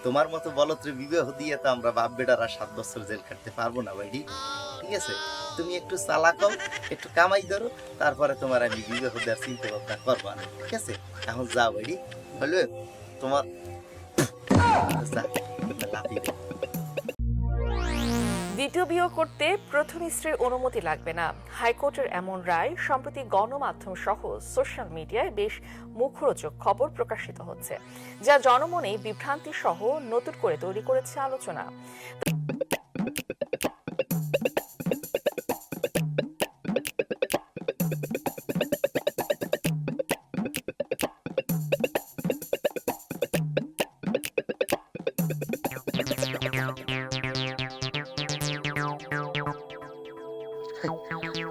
তোমার মতো বলত্রে বিবাহ দিয়ে তো আমরা বাপ বেটারা 7 বছর জেল কাটতে পারবো না ভাইডি। ঠিক আছে, তুমি একটু চালাক হও, একটু কামাই ধরো, তারপরে তোমার আমি বিবাহ দেওয়ার চিন্তা ভাবনা করবা না। ঠিক আছে, এখন যাও ভাইডি, বলবে তোমার যা, লাফি দে। দ্বিতীয় বিয়ে করতে প্রথম স্ত্রীর অনুমতি লাগবে না, হাইকোর্টের এমন রায় সম্প্রতি গণমাধ্যম সহ সোশ্যাল মিডিয়ায় বেশ মুখরোচক খবর প্রকাশিত হচ্ছে, যা জনমনে বিভ্রান্তি সহ নতুন করে তৈরি করেছে আলোচনা।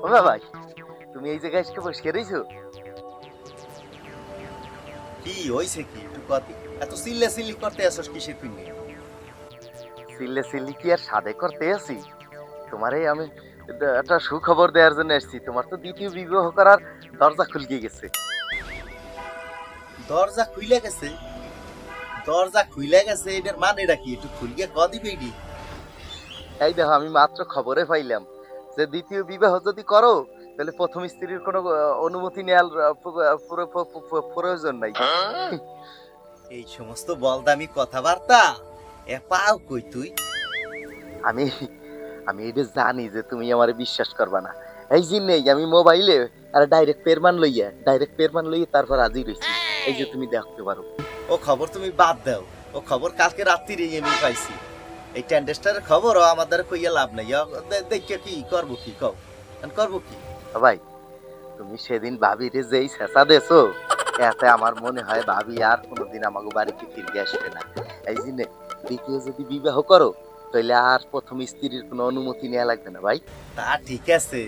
ও ভাই, তুমি এই জায়গায় এসে বসে রয়েছো? কি হইছে কি একটু কতি, এত চিল্লা চিল্লি করতে আসছ কিসের পিনে? সিল্লে সিল্লি কি আর সাদে করতে আছি? তোমারে আমি একটা সুখবর দেওয়ার জন্য এসেছি। তোমার তো দ্বিতীয় বিবাহ করার দরজা খুলে গেছে। দরজা খুইলে গেছে? দরজা খুইলে গেছে এটার মানেটা কি, একটু খুলিয়ে ক দিবে এটি। এই দেখো, আমি মাত্র খবরে পাইলাম যে দ্বিতীয় বিবাহ যদি করো তাহলে প্রথম স্ত্রীর কোনো অনুমতি নেওয়ার প্রয়োজন নাই। এই সমস্ত বলদামি কথাবার্তা এ পাও কই তুই? আমি আমি এটা জানি যে তুমি আমারে বিশ্বাস করবা না। এই যে নেই, আমি মোবাইলে আর ডাইরেক্ট পেরমান লইয়া তারপর হাজির হইছি। এই যে তুমি দেখতে পারো। ও খবর তুমি বাদ দাও, ও খবর কালকে রাত্রিরে আমি পাইছি। এই টেন্ডেস্টারের খবরও আমাদের কইয়া লাভ নাই। দেখে কি করবো, কি কও করবো কি? ভাই, তুমি সেদিন ভাবিরে যেই ছেঁচা দেছো, এতে আমার মনে হয় ভাবি আর কোনোদিন আমাকে বাড়িতে ফিরে আসবে না। এই জন্য দ্বিতীয় যদি বিবাহ করো তাহলে আর প্রথম স্ত্রীর কোনো অনুমতি নেওয়া লাগবে না ভাই। তা ঠিক আছে,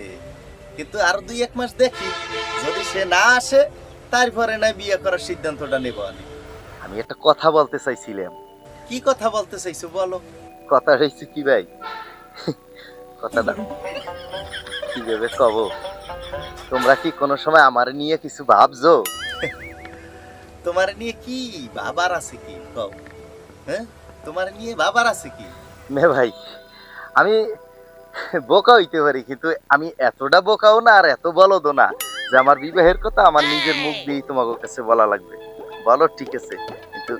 কিন্তু আরো 2-1 মাস দেখি, যদি সে না আসে তারপরে না বিয়ে করার সিদ্ধান্তটা নেব আমি। আমি একটা কথা বলতে চাইছিলাম। কি কথা বলতে চাইছো বলো? কথা হয়েছে কি ভাই, কথাটা কিভাবে কব? তোমরা কি কোনো সময় আমার নিয়ে কিছু ভাবছো? তোমার নিয়ে কি বাবার আছে কি কও? হ্যাঁ, তোমার নিয়ে বাবার আছে কি? মে ভাই, আমি বোকা হইতে পারি, কিন্তু আমি এতটা বোকাও না আর এত বলদও না যে আমার বিবাহের কথা আমার নিজের মুখ দিয়েই তোমাদের কাছে বলা লাগবে। বলো ঠিক আছে, কিন্তু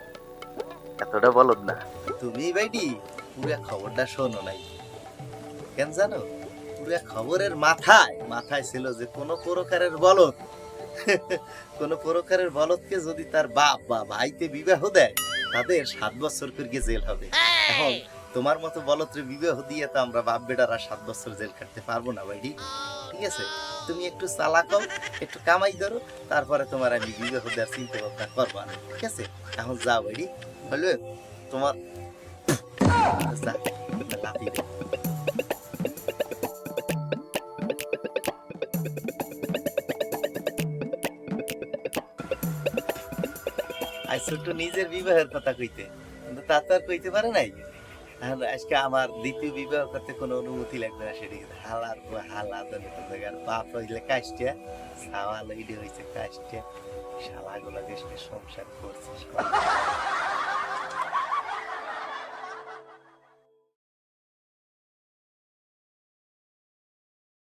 এতটা বলদ না। তুমি ভাইডি পুরো খবরটা শোনো নাই কেন জানো? পুরো খবরের মাথায় মাথায় ছিল যে কোনো প্রকারের বলদ কোন প্রকারের বলদকে যদি তার বাপ বা ভাইতে বিবাহ দেয় তাদের 7 বছর করে জেল হবে। এখন তোমার মতো বলদরে বিবাহ দিয়ে তো আমরা বাপ বেটারা 7 বছর জেল কাটতে পারবো না ভাইডি। ঠিক আছে, তুমি একটু চালাক হও, একটু কামাই ধরো, তারপরে তোমার আমি বিবাহ দেওয়ার চিন্তা ভাবনা করবা না। ঠিক আছে, এখন যাও ভাইডি, বলবে তোমার যা, লাফি দে। আইসো তো নিজের বিবাহের কথা কইতে, কিন্তু তা তো আর কইতে পারে নাই। এখন আজকে আমার দ্বিতীয় বিবাহ করতে কোনো অনুমতি লাগবে না, সেটা কিন্তু হালার পর হালা জায়গার বাপ হইলে কাজটা সাওয়াল হইলে হয়েছে কাজটা, শালা গুলা দেশকে সংসার করছে শালা।